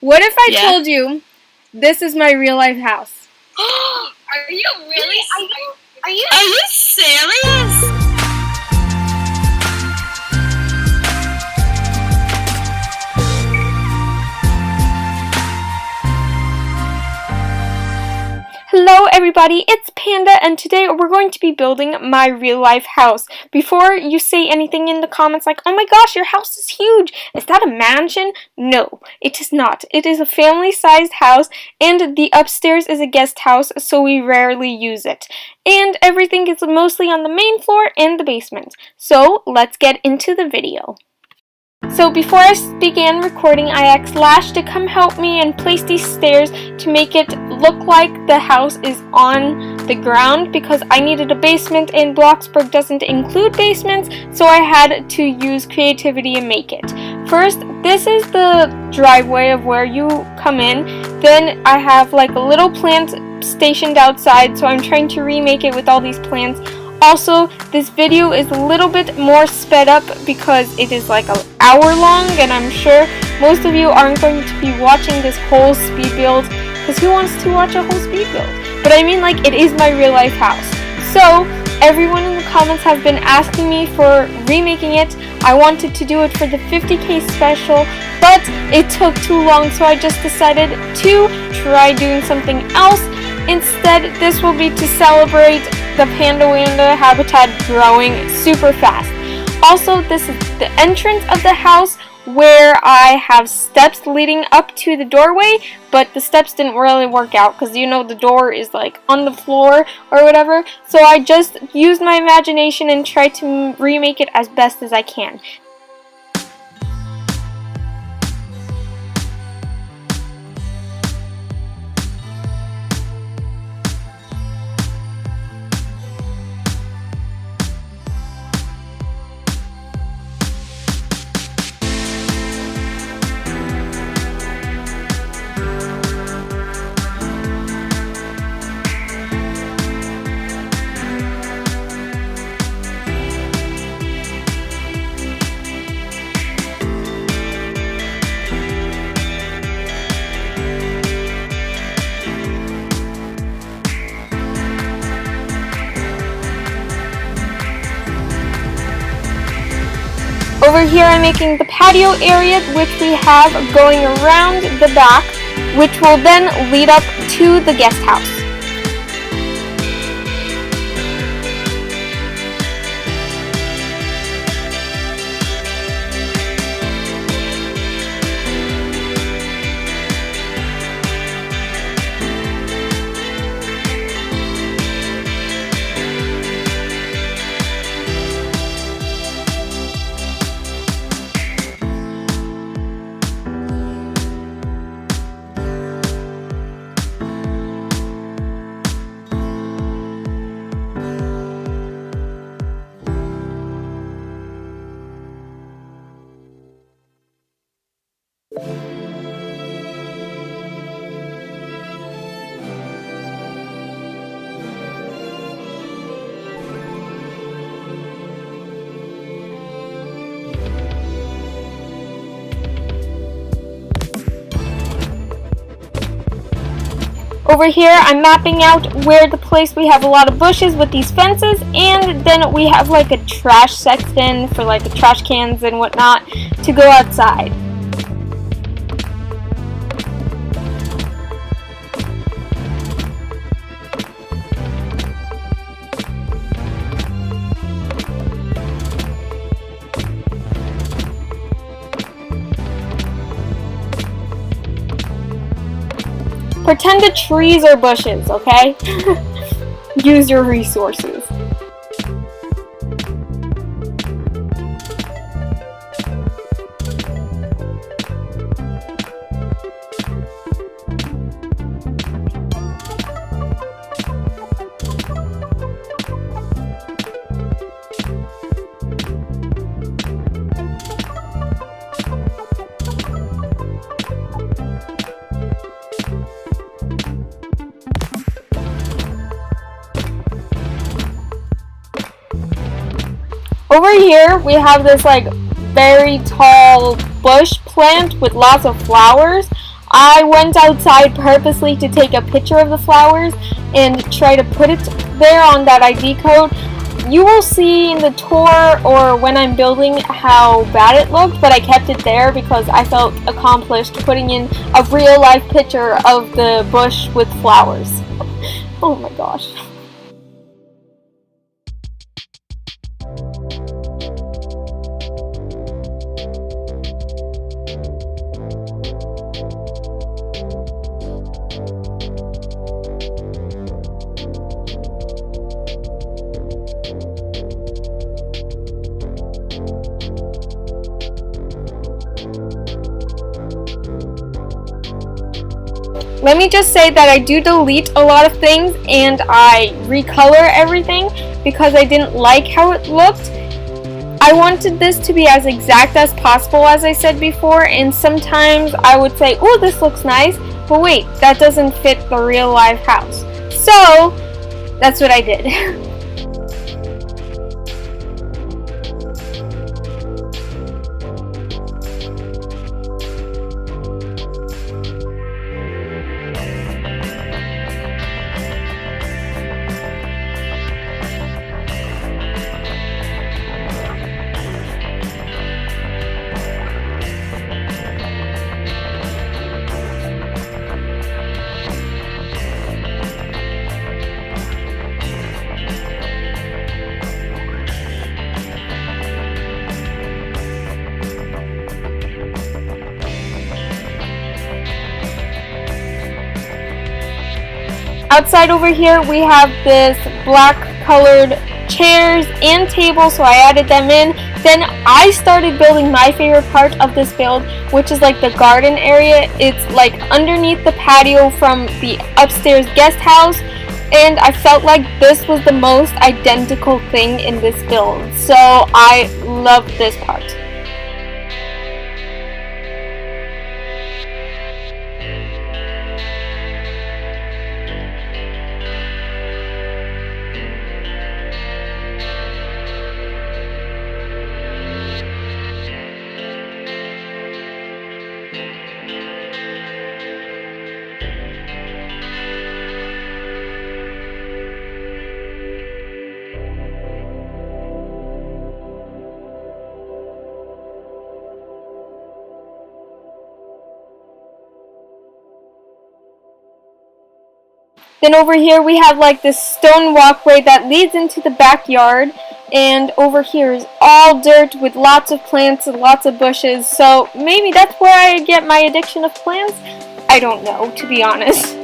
What if I told you this is my real life house? Are you really? Are you serious? Hello everybody, it's Panda, and today we're going to be building my real life house. Before you say anything in the comments like, oh my gosh, your house is huge, is that a mansion? No, it is not. It is a family-sized house, and the upstairs is a guest house, so we rarely use it. And everything is mostly on the main floor and the basement. So let's get into the video. So before I began recording, I asked Lash to come help me and place these stairs to make it look like the house is on the ground, because I needed a basement and Bloxburg doesn't include basements, so I had to use creativity and make it. First, this is the driveway of where you come in. Then I have like a little plant stationed outside, so I'm trying to remake it with all these plants. Also, this video is a little bit more sped up because it is like an hour long, and I'm sure most of you aren't going to be watching this whole speed build, because who wants to watch a whole speed build? But I mean, like, it is my real life house. So, everyone in the comments has been asking me for remaking it. I wanted to do it for the 50K special, but it took too long, so I just decided to try doing something else. Instead, this will be to celebrate the panda habitat growing super fast. Also, this is the entrance of the house, where I have steps leading up to the doorway, but the steps didn't really work out because, you know, the door is like on the floor or whatever. So I just used my imagination and tried to remake it as best as I can. Over here I'm making the patio area, which we have going around the back, which will then lead up to the guest house. Over here, I'm mapping out where the place we have a lot of bushes with these fences, and then we have like a trash section for like the trash cans and whatnot to go outside. Pretend the trees are bushes, okay? Use your resources. Over here, we have this like very tall bush plant with lots of flowers. I went outside purposely to take a picture of the flowers and try to put it there on that ID code. You will see in the tour or when I'm building how bad it looked, but I kept it there because I felt accomplished putting in a real life picture of the bush with flowers. Oh my gosh. Let me just say that I do delete a lot of things and I recolor everything because I didn't like how it looked. I wanted this to be as exact as possible, as I said before, and sometimes I would say, oh, this looks nice, but wait, that doesn't fit the real life house. So that's what I did. Outside over here we have this black colored chairs and tables, so I added them in. Then I started building my favorite part of this build, which is like the garden area. It's like underneath the patio from the upstairs guest house, and I felt like this was the most identical thing in this build, so I love this part. Then over here we have like this stone walkway that leads into the backyard, and over here is all dirt with lots of plants and lots of bushes, so maybe that's where I get my addiction of plants? I don't know, to be honest.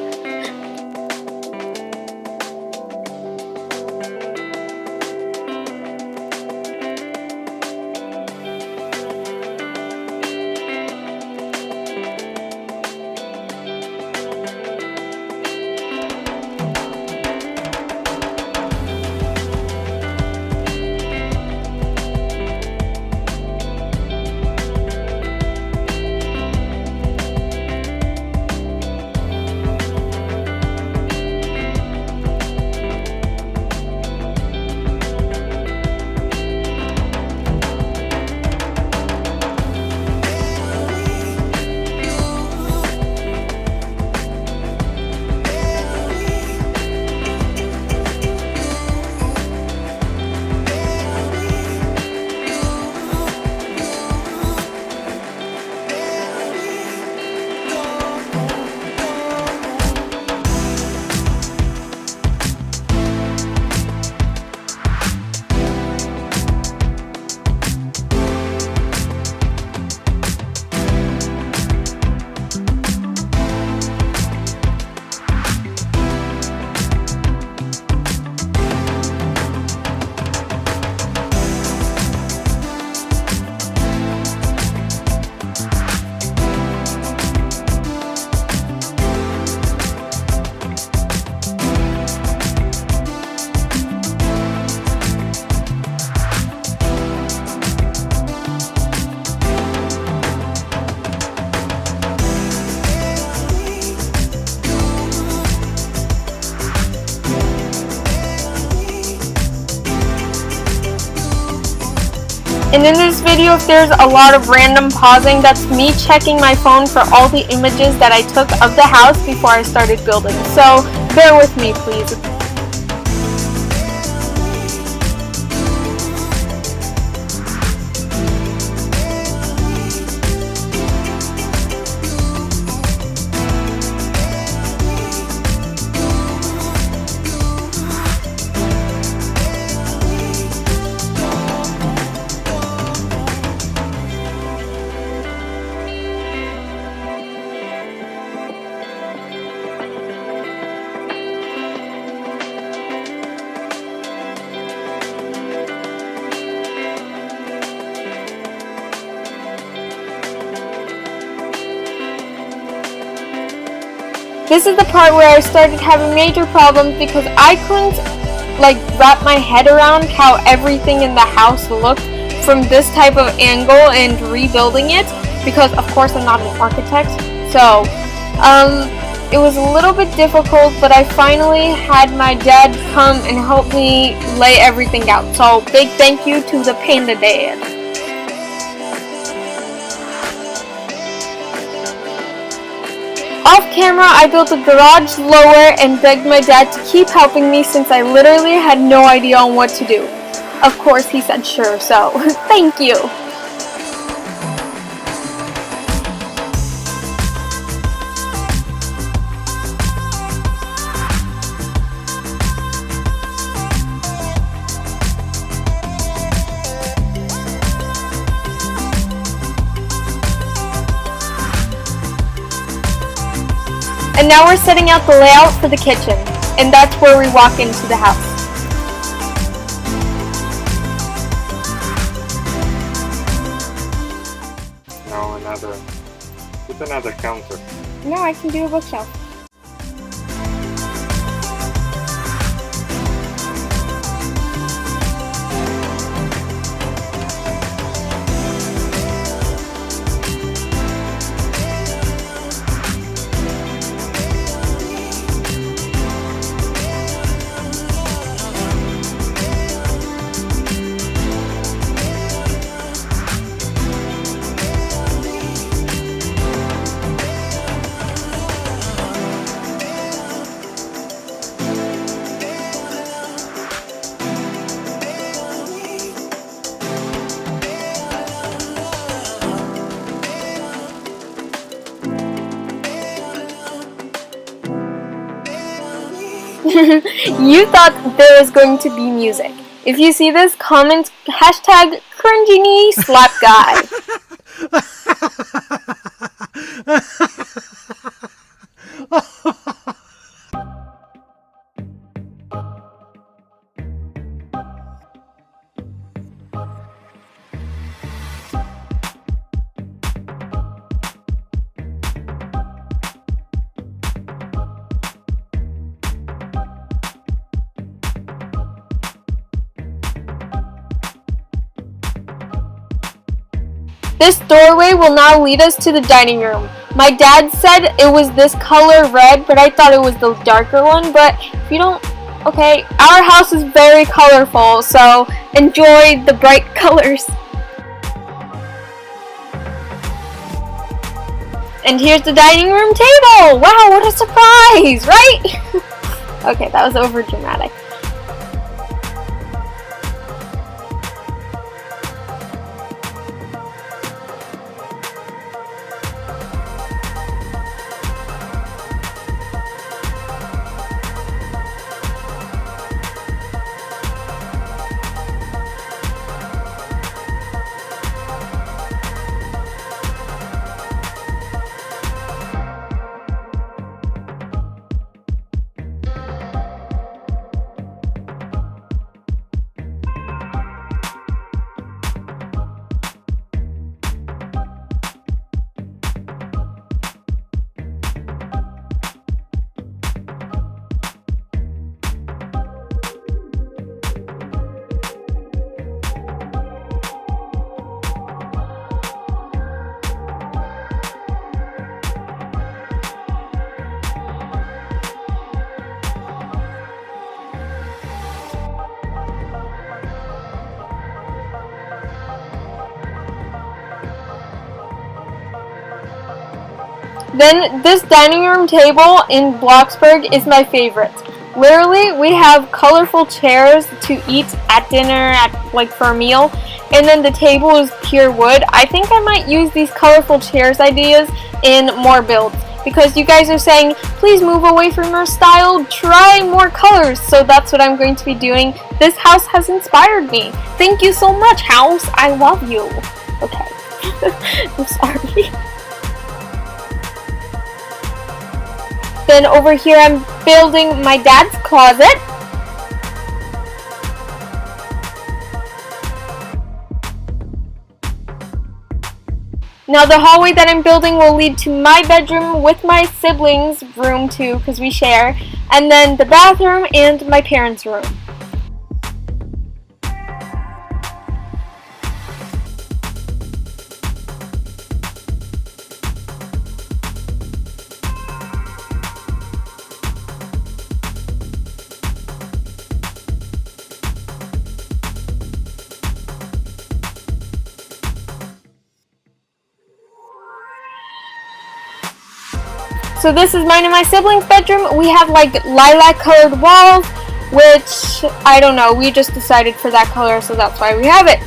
And in this video, if there's a lot of random pausing, that's me checking my phone for all the images that I took of the house before I started building. So bear with me, please. This is the part where I started having major problems because I couldn't wrap my head around how everything in the house looked from this type of angle and rebuilding it, because of course I'm not an architect. So it was a little bit difficult, but I finally had my dad come and help me lay everything out. So big thank you to the Panda Dad. Off camera, I built a garage lower and begged my dad to keep helping me since I literally had no idea on what to do. Of course, he said sure, so thank you. And now we're setting out the layout for the kitchen, and that's where we walk into the house. No, it's another counter. No, I can do a bookshelf. You thought there was going to be music. If you see this, comment hashtag cringy knee slap guy. This doorway will now lead us to the dining room. My dad said it was this color red, but I thought it was the darker one, but if you don't, okay, our house is very colorful, so enjoy the bright colors. And here's the dining room table! Wow, what a surprise, right? Okay, that was over dramatic. Then this dining room table in Bloxburg is my favorite. Literally, we have colorful chairs to eat at dinner, like for a meal, and then the table is pure wood. I think I might use these colorful chairs ideas in more builds because you guys are saying, please move away from your style, try more colors. So that's what I'm going to be doing. This house has inspired me. Thank you so much, house. I love you. Okay. I'm sorry. Then over here I'm building my dad's closet. Now the hallway that I'm building will lead to my bedroom with my siblings' room too, because we share, and then the bathroom and my parents' room. So this is mine and my siblings' bedroom. We have like lilac colored walls, which I don't know, we just decided for that color, so that's why we have it.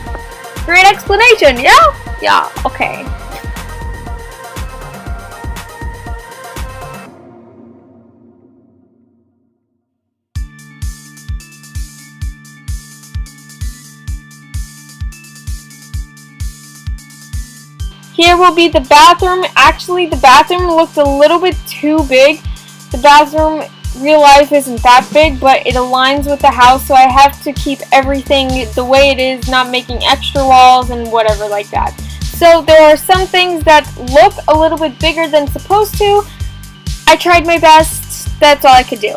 Great explanation, yeah? Yeah, okay. Here will be the bathroom. Actually, the bathroom looks a little bit too big. The bathroom, real life, isn't that big, but it aligns with the house, so I have to keep everything the way it is, not making extra walls and whatever like that. So there are some things that look a little bit bigger than supposed to. I tried my best. That's all I could do.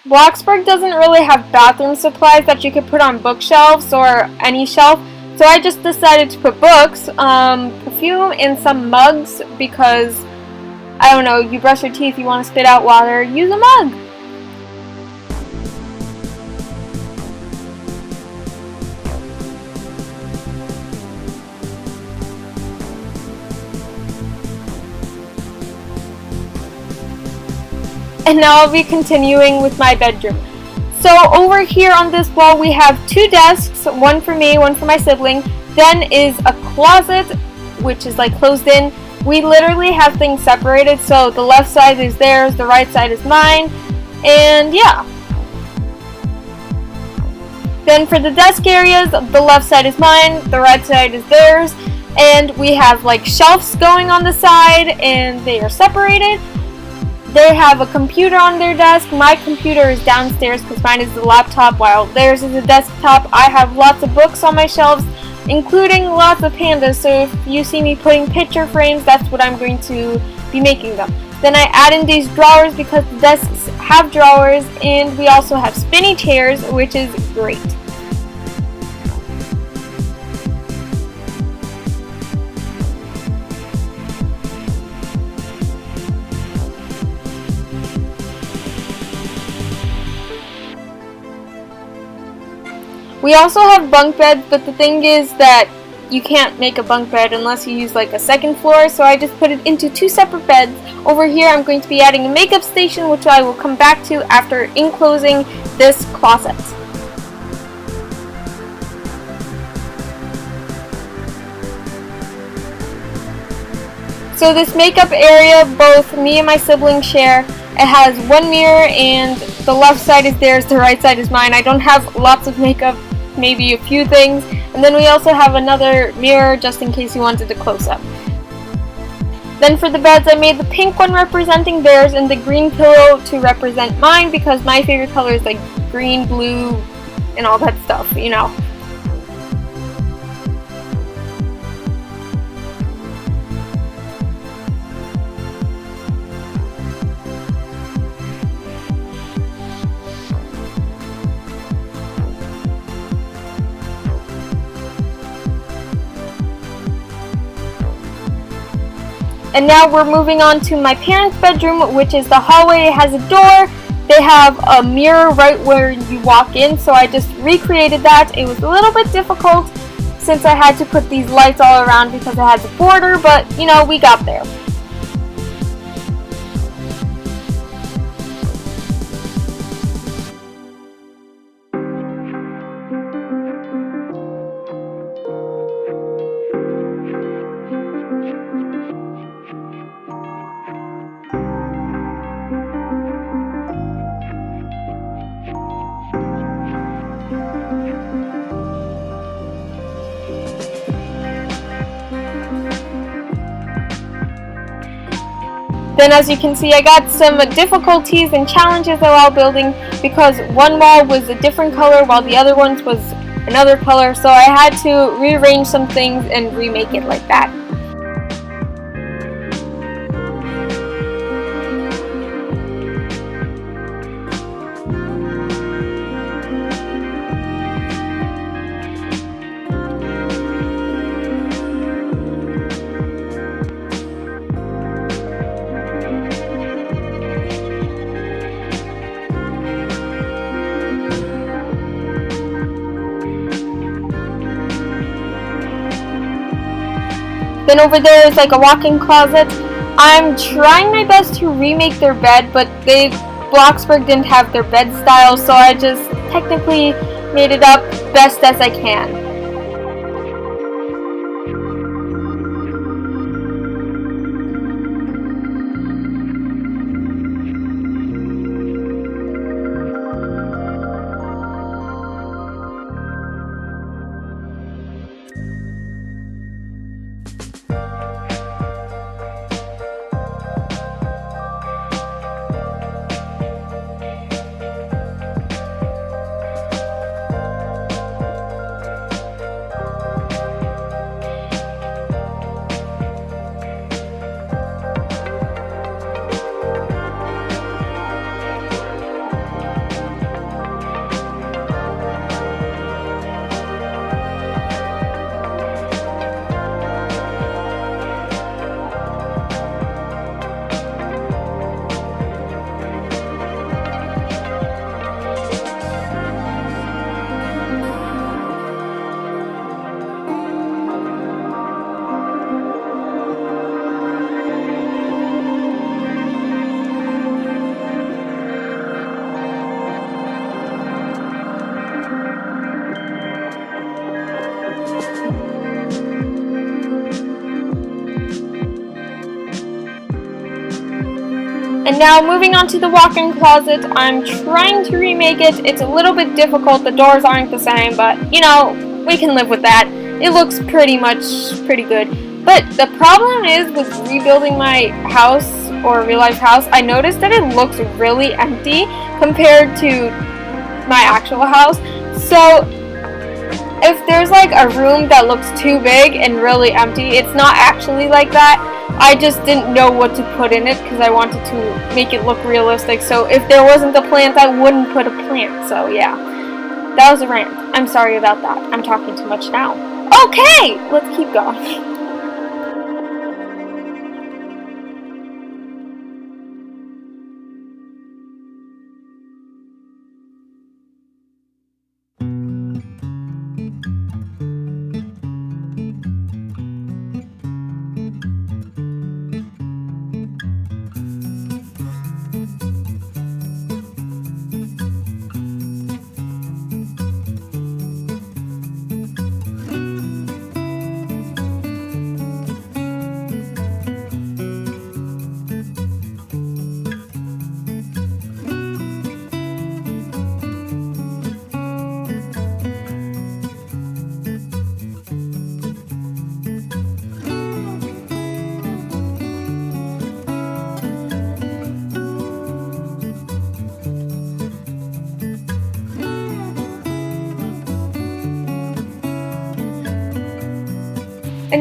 Bloxburg doesn't really have bathroom supplies that you could put on bookshelves or any shelf, so I just decided to put books, perfume, and some mugs because, I don't know, you brush your teeth, you want to spit out water, use a mug. And now I'll be continuing with my bedroom. So over here on this wall we have two desks, one for me, one for my sibling. Then is a closet, which is like closed in. We literally have things separated, so the left side is theirs, the right side is mine, and yeah. Then for the desk areas, the left side is mine, the right side is theirs, and we have like shelves going on the side, and they are separated. They have a computer on their desk. My computer is downstairs because mine is the laptop while theirs is a desktop. I have lots of books on my shelves, including lots of pandas, so if you see me putting picture frames, that's what I'm going to be making them. Then I add in these drawers because the desks have drawers, and we also have spinny chairs, which is great. We also have bunk beds, but the thing is that you can't make a bunk bed unless you use like a second floor, so I just put it into 2 separate beds. Over here I'm going to be adding a makeup station, which I will come back to after enclosing this closet. So this makeup area, both me and my siblings share. It has one mirror, and the left side is theirs, the right side is mine. I don't have lots of makeup, maybe a few things. And then we also have another mirror just in case you wanted a close-up. Then for the beds, I made the pink one representing theirs and the green pillow to represent mine, because my favorite color is like green, blue, and all that stuff, you know. And now we're moving on to my parents' bedroom, which is the hallway. It has a door. They have a mirror right where you walk in, so I just recreated that. It was a little bit difficult since I had to put these lights all around because I had the border, but you know, we got there. Then as you can see, I got some difficulties and challenges while building because one wall was a different color while the other one was another color, so I had to rearrange some things and remake it like that. Then over there is like a walk-in closet. I'm trying my best to remake their bed, but Bloxburg didn't have their bed style, so I just technically made it up best as I can. And now moving on to the walk-in closet, I'm trying to remake it. It's a little bit difficult, the doors aren't the same, but you know, we can live with that. It looks pretty good. But the problem is with rebuilding my house or real life house, I noticed that it looks really empty compared to my actual house. So if there's like a room that looks too big and really empty, it's not actually like that. I just didn't know what to put in it because I wanted to make it look realistic. So if there wasn't a plant, I wouldn't put a plant. So yeah, that was a rant. I'm sorry about that. I'm talking too much now. Okay, let's keep going.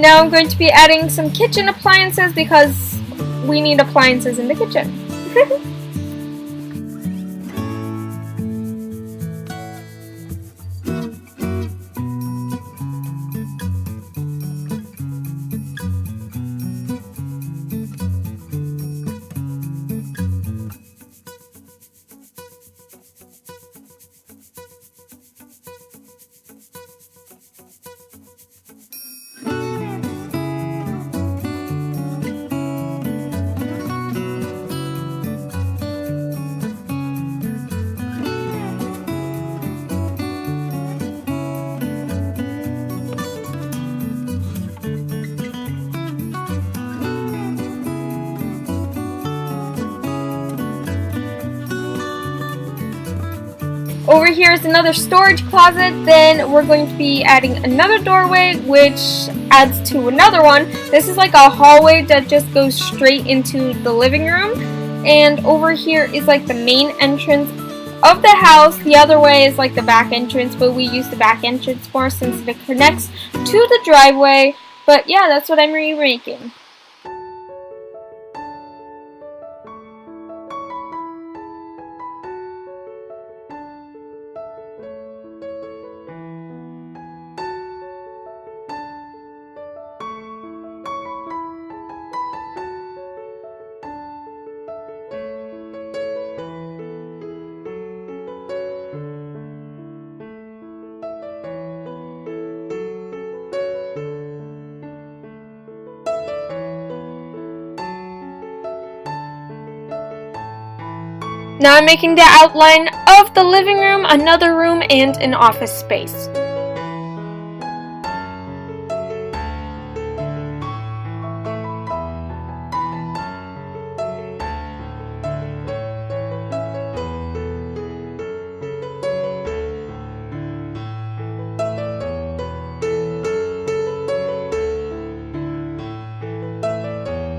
And now I'm going to be adding some kitchen appliances because we need appliances in the kitchen. Over here is another storage closet. Then we're going to be adding another doorway, which adds to another one. This is like a hallway that just goes straight into the living room. And over here is like the main entrance of the house. The other way is like the back entrance, but we use the back entrance more since it connects to the driveway. But yeah, that's what I'm remaking. Now I'm making the outline of the living room, another room, and an office space.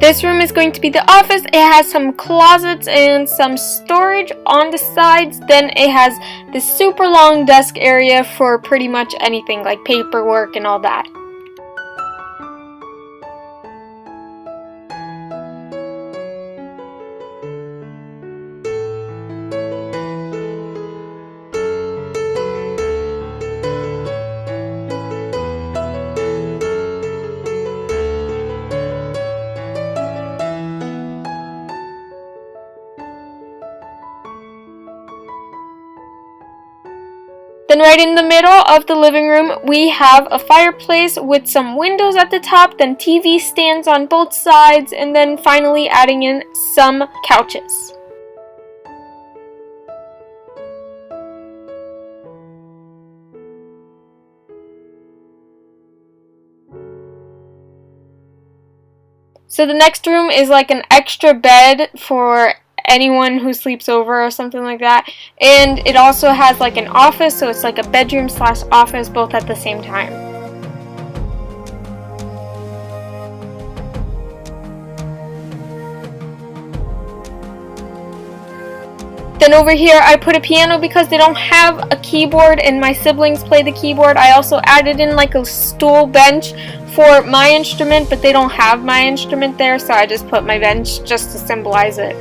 This room is going to be the office. It has some closets and some storage on the sides. Then it has this super long desk area for pretty much anything like paperwork and all that. Then right in the middle of the living room, we have a fireplace with some windows at the top, then TV stands on both sides, and then finally adding in some couches. So the next room is like an extra bed for anyone who sleeps over or something like that, and it also has like an office, so it's like a bedroom slash office both at the same time. Then over here I put a piano because they don't have a keyboard and my siblings play the keyboard. I also added in like a stool bench for my instrument, but they don't have my instrument there, so I just put my bench just to symbolize it.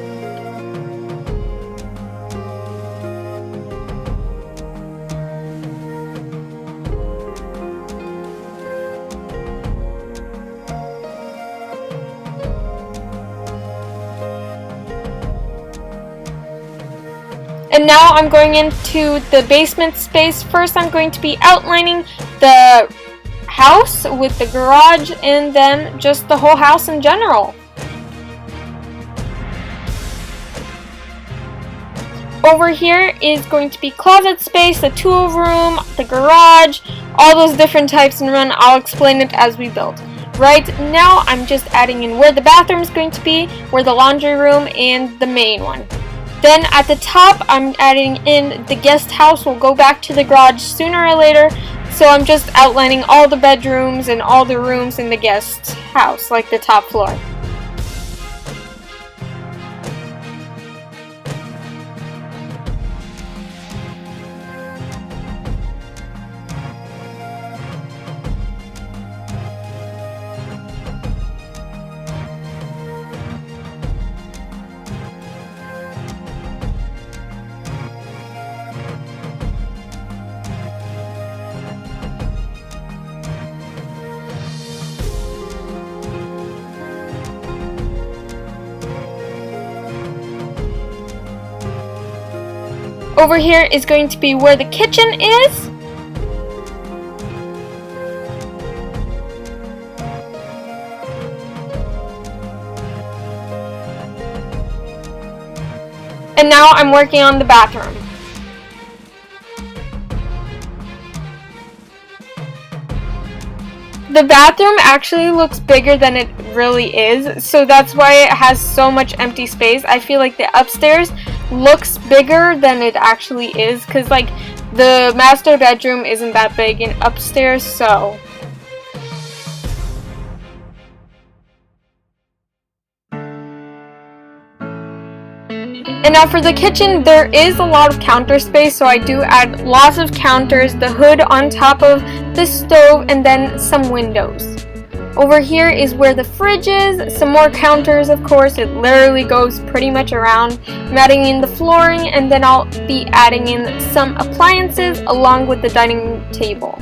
And now I'm going into the basement space. First I'm going to be outlining the house with the garage and then just the whole house in general. Over here is going to be closet space, the tool room, the garage, all those different types, and I'll explain it as we build. Right now I'm just adding in where the bathroom is going to be, where the laundry room, and the main one. Then at the top, I'm adding in the guest house. We'll go back to the garage sooner or later. So I'm just outlining all the bedrooms and all the rooms in the guest house, like the top floor. over here is going to be where the kitchen is. And now I'm working on the bathroom. The bathroom actually looks bigger than it really is, so that's why it has so much empty space. I feel like the upstairs looks bigger than it actually is, because like the master bedroom isn't that big and upstairs, so. And now for the kitchen, there is a lot of counter space, so I do add lots of counters, the hood on top of the stove, and then some windows. Over here is where the fridge is, some more counters of course, it literally goes pretty much around. I'm adding in the flooring, and then I'll be adding in some appliances along with the dining table.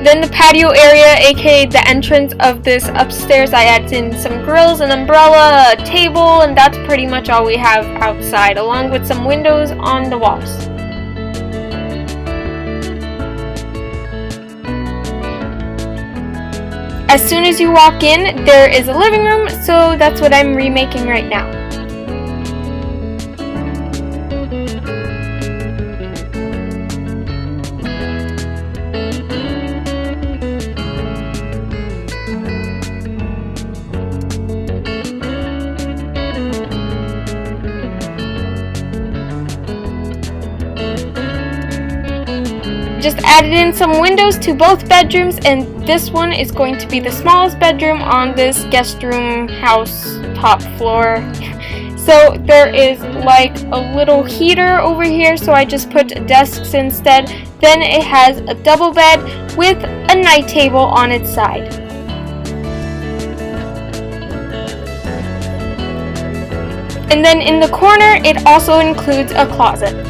Then the patio area, aka the entrance of this upstairs, I added in some grills, an umbrella, a table, and that's pretty much all we have outside, along with some windows on the walls. As soon as you walk in, there is a living room, so that's what I'm remaking right now. Just added in some windows to both bedrooms, and this one is going to be the smallest bedroom on this guest room house top floor. So there is like a little heater over here, so I just put desks instead. Then it has a double bed with a night table on its side. And then in the corner, it also includes a closet.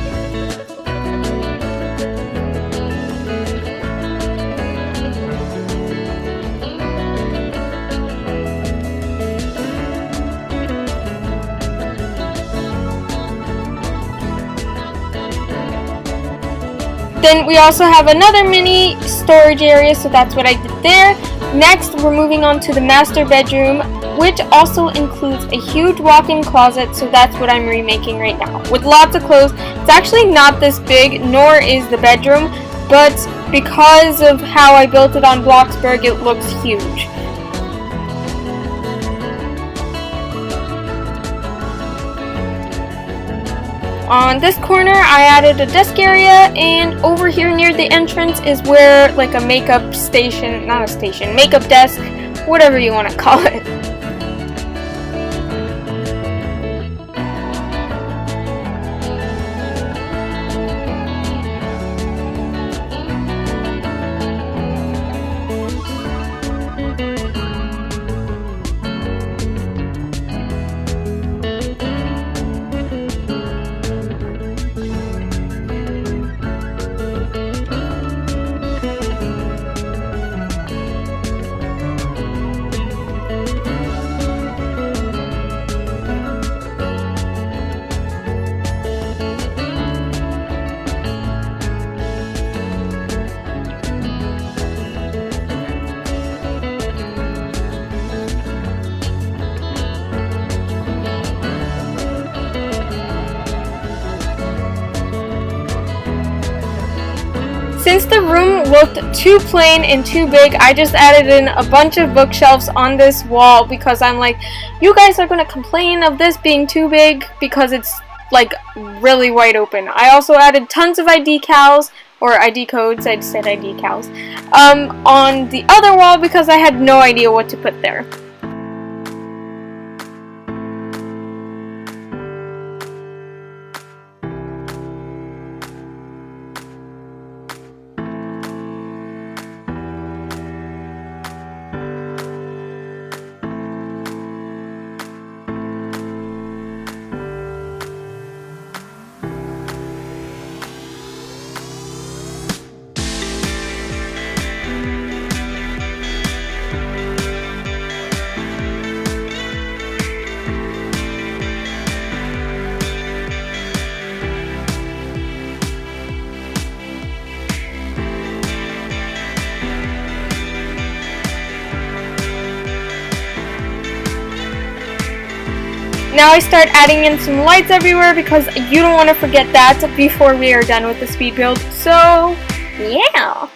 Then we also have another mini storage area, so that's what I did there. Next, we're moving on to the master bedroom, which also includes a huge walk-in closet, so that's what I'm remaking right now, with lots of clothes. It's actually not this big, nor is the bedroom, but because of how I built it on Bloxburg, it looks huge. On this corner, I added a desk area, and over here near the entrance is where like a makeup station, not a station, makeup desk, whatever you want to call it. Since the room looked too plain and too big, I just added in a bunch of bookshelves on this wall because I'm like, you guys are going to complain of this being too big because it's like really wide open. I also added tons of ID cows, or ID codes, I said ID cows, on the other wall because I had no idea what to put there. Now I start adding in some lights everywhere because you don't want to forget that before we are done with the speed build. So, yeah.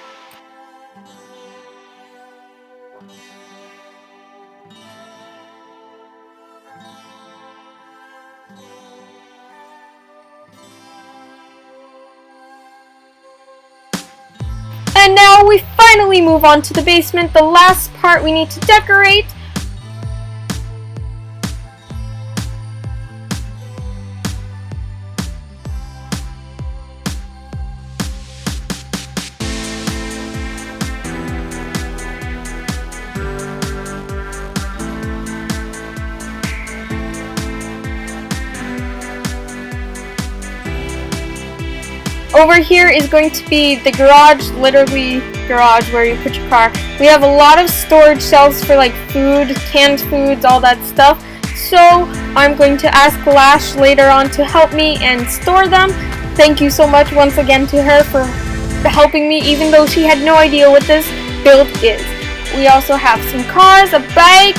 And now we finally move on to the basement, the last part we need to decorate. Over here is going to be the garage, literally garage where you put your car. We have a lot of storage shelves for like food, canned foods, all that stuff. So I'm going to ask Lash later on to help me and store them. Thank you so much once again to her for helping me, even though she had no idea what this build is. We also have some cars, a bike.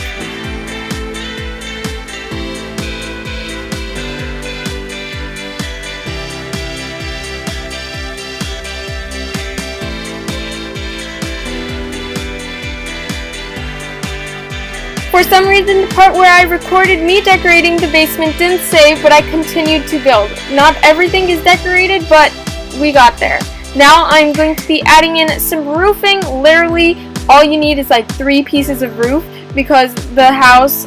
For some reason, the part where I recorded me decorating the basement didn't save, but I continued to build. Not everything is decorated, but we got there. Now I'm going to be adding in some roofing. Literally, all you need is like 3 pieces of roof because the house,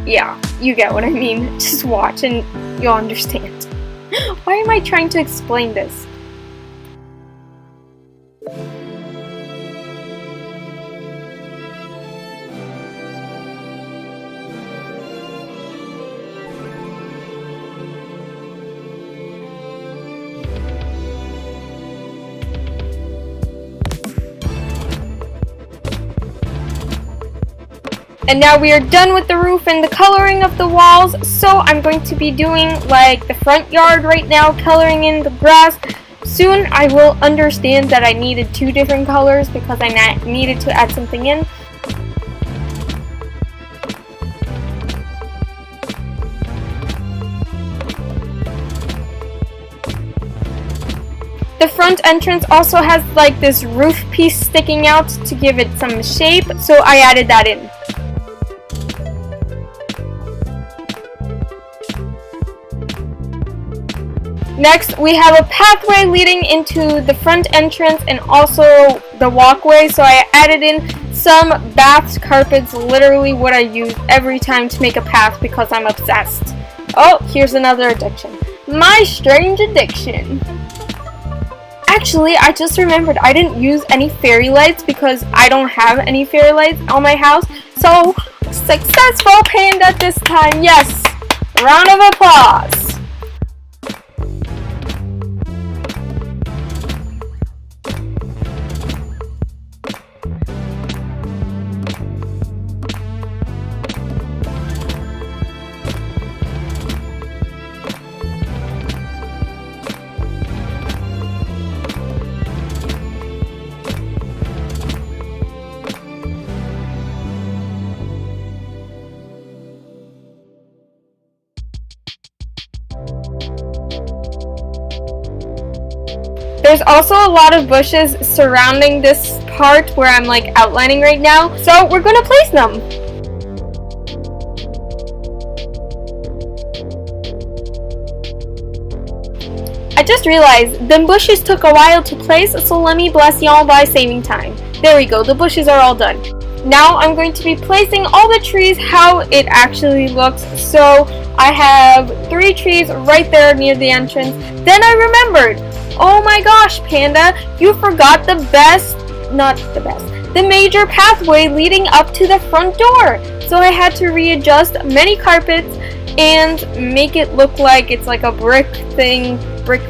yeah, you get what I mean. Just watch and you'll understand. Why am I trying to explain this? And now we are done with the roof and the coloring of the walls, so I'm going to be doing like the front yard right now, coloring in the grass. Soon I will understand that I needed 2 different colors because I needed to add something in. The front entrance also has like this roof piece sticking out to give it some shape, so I added that in. Next, we have a pathway leading into the front entrance and also the walkway, so I added in some bath carpets, literally what I use every time to make a path because I'm obsessed. Oh, here's another addiction. My strange addiction. Actually, I just remembered I didn't use any fairy lights because I don't have any fairy lights on my house. So, successful Panda this time, yes! Round of applause! There's also a lot of bushes surrounding this part where I'm like outlining right now, so we're gonna place them. I just realized the bushes took a while to place, so let me bless y'all by saving time. There we go, the bushes are all done. Now I'm going to be placing all the trees how it actually looks. So I have 3 trees right there near the entrance. Then I remembered, oh my gosh, Panda, you forgot the major pathway leading up to the front door. So I had to readjust many carpets and make it look like it's like a brick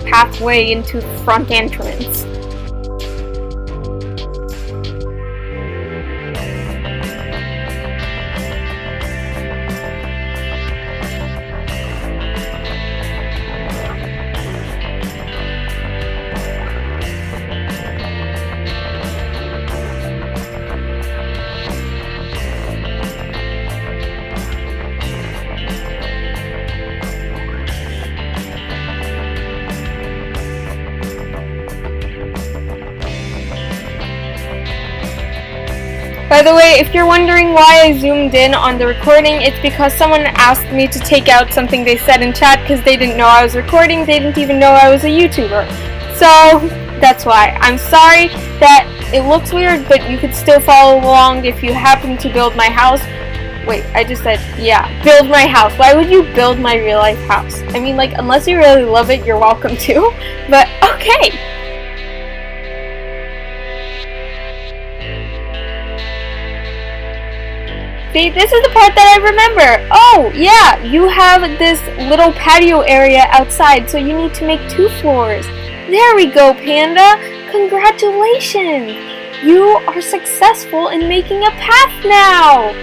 pathway into the front entrance. By the way, if you're wondering why I zoomed in on the recording, it's because someone asked me to take out something they said in chat because they didn't know I was recording. They didn't even know I was a YouTuber. So that's why. I'm sorry that it looks weird, but you could still follow along if you happen to build my house. Wait, I just said, yeah, build my house. Why would you build my real life house? I mean, like, unless you really love it, you're welcome to. But okay. See, this is the part that I remember. Oh, yeah, you have this little patio area outside, so you need to make 2 floors. There we go, Panda. Congratulations. You are successful in making a path now.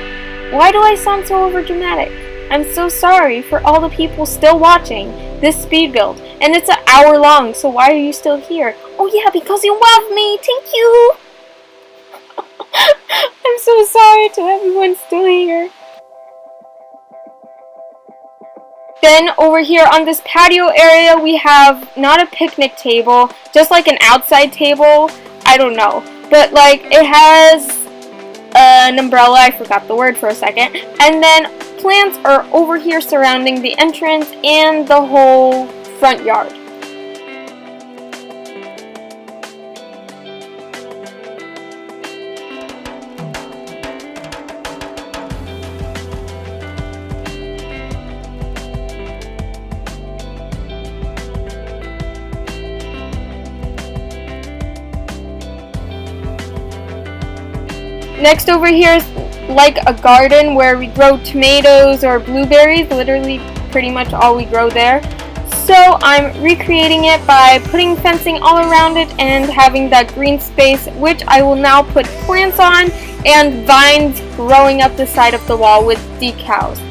Why do I sound so overdramatic? I'm so sorry for all the people still watching this speed build. And it's an hour long, so why are you still here? Oh, yeah, because you love me. Thank you. I'm so sorry to everyone still here. Then over here on this patio area we have not a picnic table, just like an outside table. I don't know, but like it has an umbrella, I forgot the word for a second, and then plants are over here surrounding the entrance and the whole front yard. Next over here is like a garden where we grow tomatoes or blueberries, literally pretty much all we grow there. So I'm recreating it by putting fencing all around it and having that green space, which I will now put plants on and vines growing up the side of the wall with decals.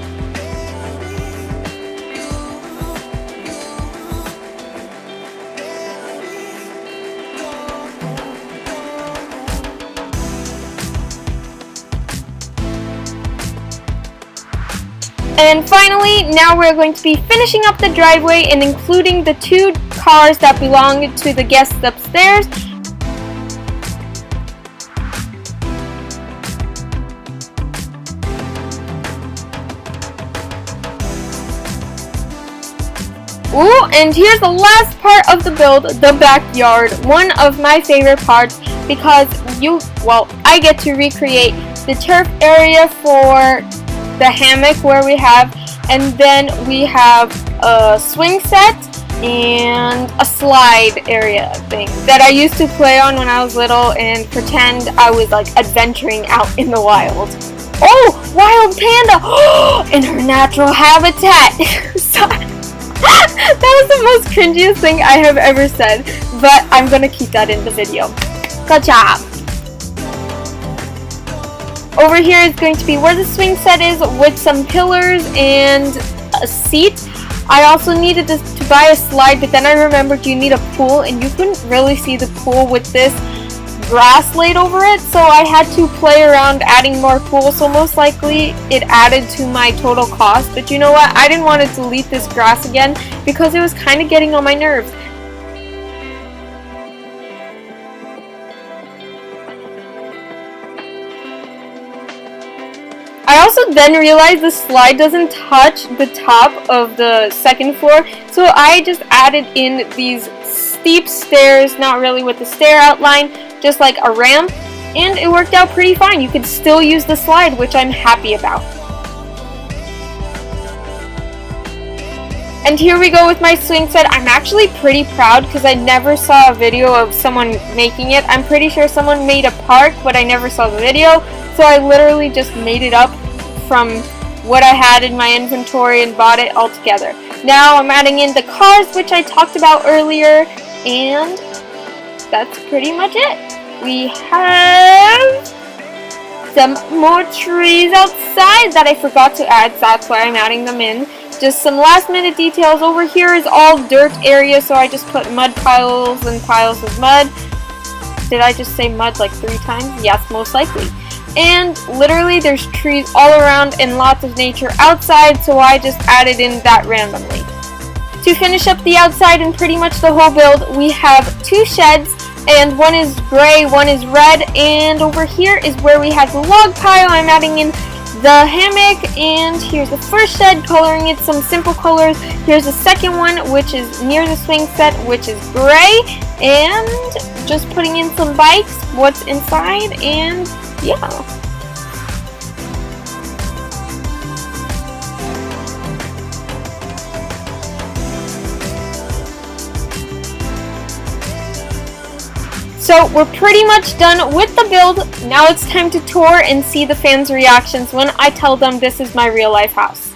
And finally, now we're going to be finishing up the driveway and including the 2 cars that belong to the guests upstairs. Ooh, and here's the last part of the build, the backyard. One of my favorite parts because I get to recreate the turf area for the hammock where we have, and then we have a swing set and a slide area thing that I used to play on when I was little and pretend I was like adventuring out in the wild. Oh, wild panda! In her natural habitat! That was the most cringiest thing I have ever said, but I'm gonna keep that in the video. Good job! Over here is going to be where the swing set is with some pillars and a seat. I also needed to buy a slide, but then I remembered you need a pool, and you couldn't really see the pool with this grass laid over it, so I had to play around adding more pool, so most likely it added to my total cost. But you know what? I didn't want to delete this grass again because it was kind of getting on my nerves. I also then realized the slide doesn't touch the top of the second floor, so I just added in these steep stairs, not really with the stair outline, just like a ramp, and it worked out pretty fine. You could still use the slide, which I'm happy about. And here we go with my swing set. I'm actually pretty proud because I never saw a video of someone making it. I'm pretty sure someone made a part, but I never saw the video. So I literally just made it up from what I had in my inventory and bought it all together. Now I'm adding in the cars, which I talked about earlier, and that's pretty much it. We have some more trees outside that I forgot to add, so that's why I'm adding them in. Just some last minute details. Over here is all dirt area, so I just put mud piles and piles of mud. Did I just say mud like 3 times? Yes, most likely. And literally there's trees all around and lots of nature outside, so I just added in that randomly. To finish up the outside and pretty much the whole build, we have 2 sheds and one is gray, one is red, and over here is where we have the log pile. I'm adding in the hammock, and here's the first shed, coloring it some simple colors. Here's the second one, which is near the swing set, which is gray, and just putting in some bikes, what's inside, and yeah. So we're pretty much done with the build. Now it's time to tour and see the fans' reactions when I tell them this is my real life house.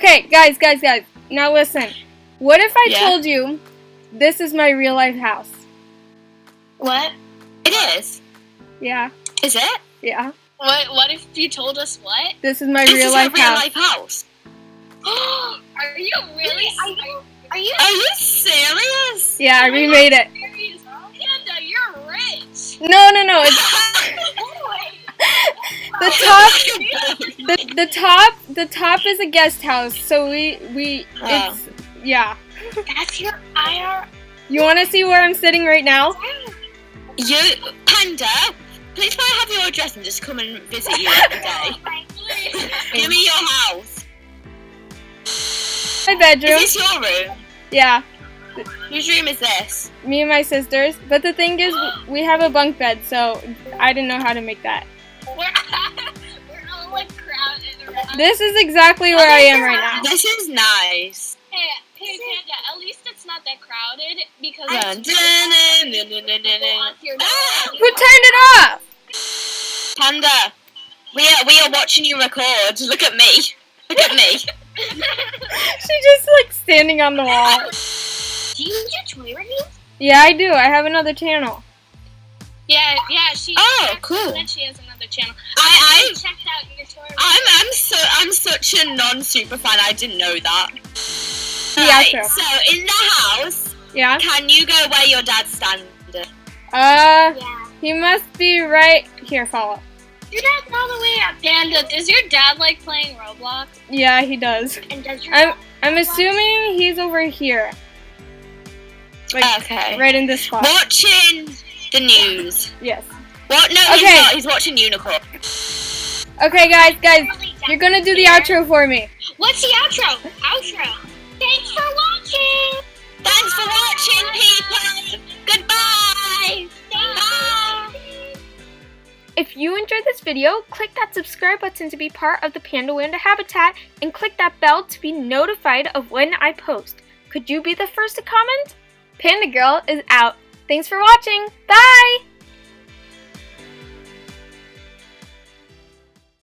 Okay, guys. Now listen. What if I told you this is my real life house? What? It is? Yeah. Is it? Yeah. What if you told us what? This is my real life house. Are you really? Are you serious? Yeah, I remade it. Panda, you're rich. No. It's the top is a guest house. So it's yeah. That's your IR. You want to see where I'm sitting right now? Panda, please can I have your address and just come and visit you every day? Give me your house. My bedroom. Is this your room? Yeah. Whose room is this? Me and my sister's. But the thing is, we have a bunk bed, so I didn't know how to make that. We're all like crowded around. This is exactly where I am right now. This is nice. Hey, Panda, at least it's not that crowded because Who turned it off? Panda, we are watching you record. Look at me. Look at me. She's just like standing on the wall. Do you do toy reviews? Yeah, I do. I have another channel. Yeah. She. Oh, cool. And then she has another channel. I checked out your toy reviews. I'm such a non-super fan. I didn't know that. Right, so in the house, can you go where your dad's standing? He must be right here. Follow. Your dad's all the way up. Panda, does your dad like playing Roblox? Yeah, he does. And does your I'm assuming he's over here. Like, right in this spot. Watching the news. Yes. What? No, he's not. He's watching Unicorn. Okay, guys, you're gonna do the outro for me. What's the outro? Thanks for watching. Thanks for watching, people. Goodbye. Bye. If you enjoyed this video, click that subscribe button to be part of the Panda Wanda habitat and click that bell to be notified of when I post. Could you be the first to comment? Panda Girl is out. Thanks for watching. Bye!